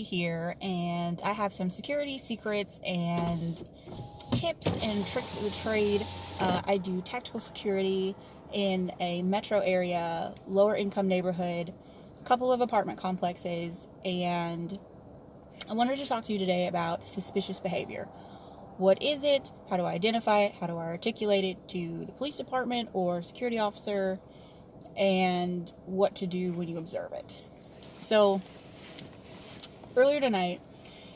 here, and I have some security secrets and tips and tricks of the trade. I do tactical security in a metro area, lower income neighborhood, a couple of apartment complexes, and I wanted to talk to you today about suspicious behavior. What is it? How do I identify it? How do I articulate it to the police department or security officer? And what to do when you observe it. So, earlier tonight,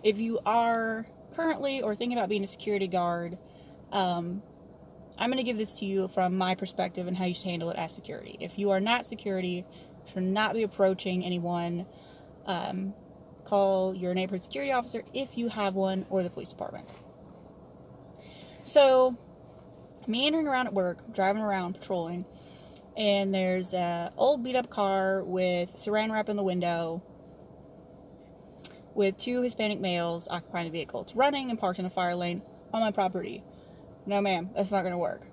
if you are currently or thinking about being a security guard, I'm going to give this to you from my perspective and how you should handle it as security. If you are not security, you should not be approaching anyone. Call your neighborhood security officer if you have one, or the police department. So, meandering around at work, driving around, patrolling, and there's an old beat-up car with saran wrap in the window with two Hispanic males occupying the vehicle. It's running and parked in a fire lane on my property. No, ma'am, that's not going to work.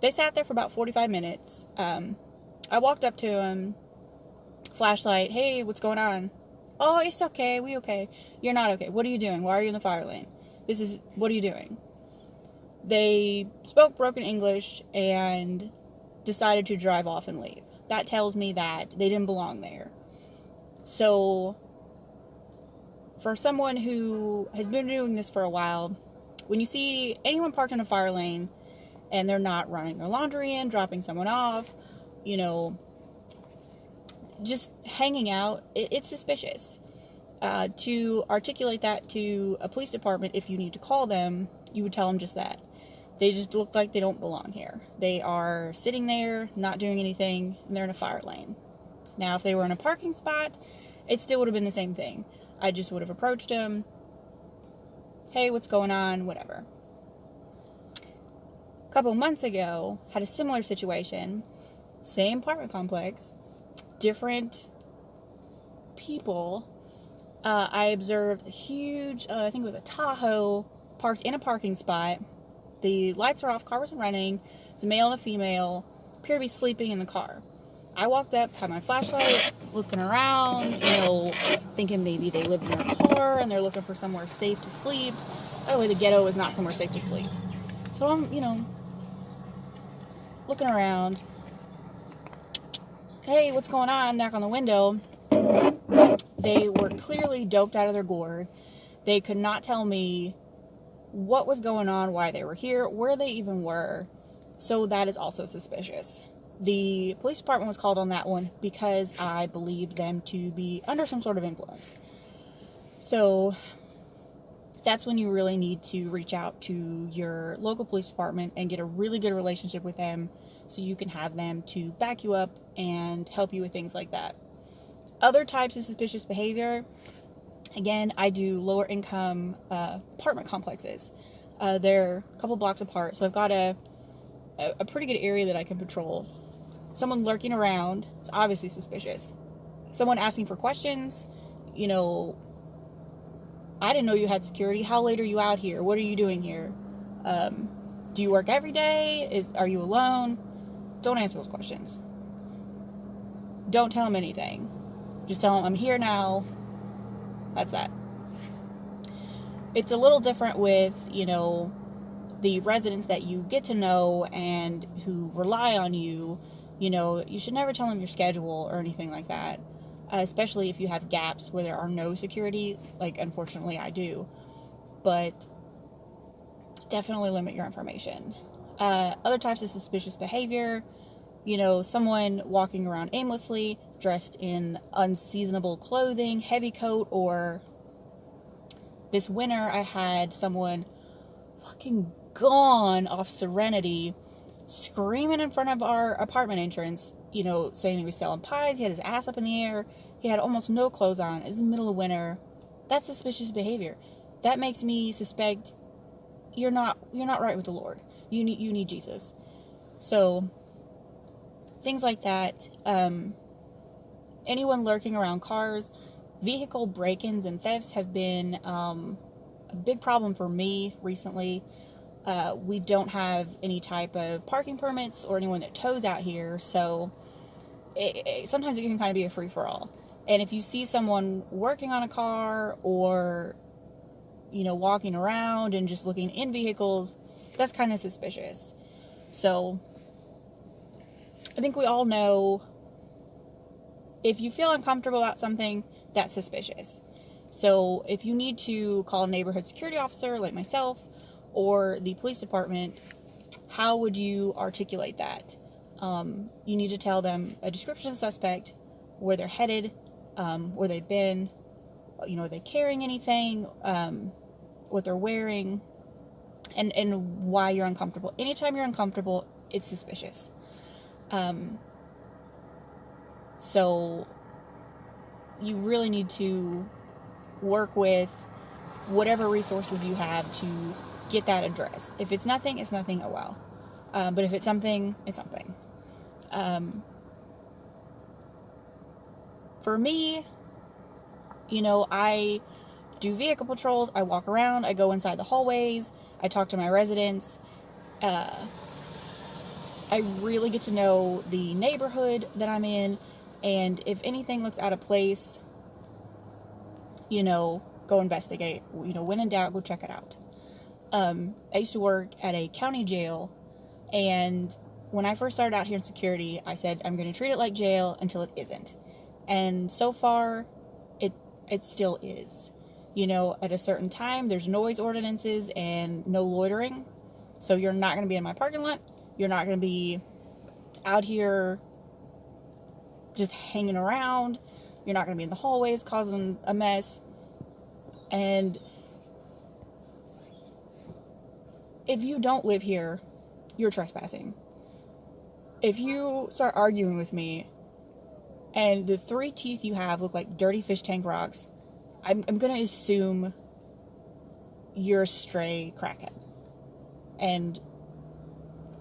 They sat there for about 45 minutes. I walked up to him, flashlight, hey, what's going on? Oh, it's okay, we okay. You're not okay. What are you doing? Why are you in the fire lane? What are you doing? They spoke broken English and decided to drive off and leave. That tells me that they didn't belong there. So, for someone who has been doing this for a while, when you see anyone parked in a fire lane and they're not running their laundry in, dropping someone off, just hanging out, it's suspicious. To articulate that to a police department, if you need to call them, you would tell them just that. They just look like they don't belong here. They are sitting there, not doing anything, and they're in a fire lane. Now, if they were in a parking spot, it still would have been the same thing. I just would have approached them. Hey, what's going on? Whatever. A couple months ago, had a similar situation. Same apartment complex. Different people. I observed a huge, I think it was a Tahoe, parked in a parking spot. The lights are off, car wasn't running. It's a male and a female, appear to be sleeping in the car. I walked up, had my flashlight, looking around, thinking maybe they live in their car and they're looking for somewhere safe to sleep. By the way, the ghetto is not somewhere safe to sleep. So I'm, looking around. Hey, what's going on? Knock on the window. They were clearly doped out of their gourd. They could not tell me what was going on, why they were here, where they even were. So that is also suspicious. The police department was called on that one because I believed them to be under some sort of influence. So that's when you really need to reach out to your local police department and get a really good relationship with them so you can have them to back you up and help you with things like that. Other types of suspicious behavior, again, I do lower income apartment complexes. They're a couple blocks apart, so I've got a pretty good area that I can patrol. Someone lurking around, it's obviously suspicious. Someone asking for questions, I didn't know you had security. How late are you out here? What are you doing here? Do you work every day? Are you alone? Don't answer those questions. Don't tell them anything. Just tell them I'm here now. That's that. It's a little different with, the residents that you get to know and who rely on you. You should never tell them your schedule or anything like that, especially if you have gaps where there are no security, like unfortunately I do. But definitely limit your information. Other types of suspicious behavior, someone walking around aimlessly, dressed in unseasonable clothing, heavy coat, or this winter I had someone fucking gone off Serenity, screaming in front of our apartment entrance, saying he was selling pies, he had his ass up in the air, he had almost no clothes on, it's the middle of winter. That's suspicious behavior. That makes me suspect you're not right with the Lord. You need Jesus. So, things like that. Anyone lurking around cars, vehicle break-ins and thefts have been a big problem for me recently. We don't have any type of parking permits or anyone that tows out here, so sometimes it can kind of be a free-for-all. And if you see someone working on a car or, walking around and just looking in vehicles, that's kind of suspicious. So I think we all know if you feel uncomfortable about something, that's suspicious. So if you need to call a neighborhood security officer like myself or the police department, how would you articulate that? You need to tell them a description of the suspect, where they're headed, where they've been, are they carrying anything, what they're wearing, and why you're uncomfortable. Anytime you're uncomfortable, it's suspicious. So you really need to work with whatever resources you have to get that addressed. If it's nothing, it's nothing, oh well. But if it's something, it's something. For me, I do vehicle patrols, I walk around, I go inside the hallways, I talk to my residents. I really get to know the neighborhood that I'm in, and if anything looks out of place, go investigate. When in doubt, go check it out. I used to work at a county jail, and when I first started out here in security, I said, I'm going to treat it like jail until it isn't. And so far, it still is. At a certain time, there's noise ordinances and no loitering. So you're not going to be in my parking lot. You're not going to be out here just hanging around. You're not going to be in the hallways causing a mess. And if you don't live here, you're trespassing. If you start arguing with me and the 3 teeth you have look like dirty fish tank rocks, I'm going to assume you're a stray crackhead. And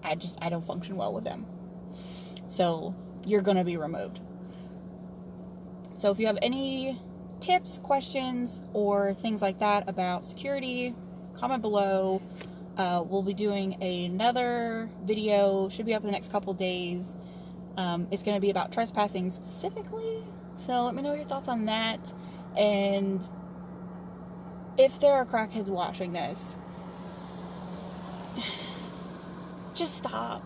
I don't function well with them. So you're going to be removed. So if you have any tips, questions, or things like that about security, comment below. We'll be doing another video, should be up in the next couple days. It's going to be about trespassing specifically. So let me know your thoughts on that. And if there are crackheads watching this, just stop.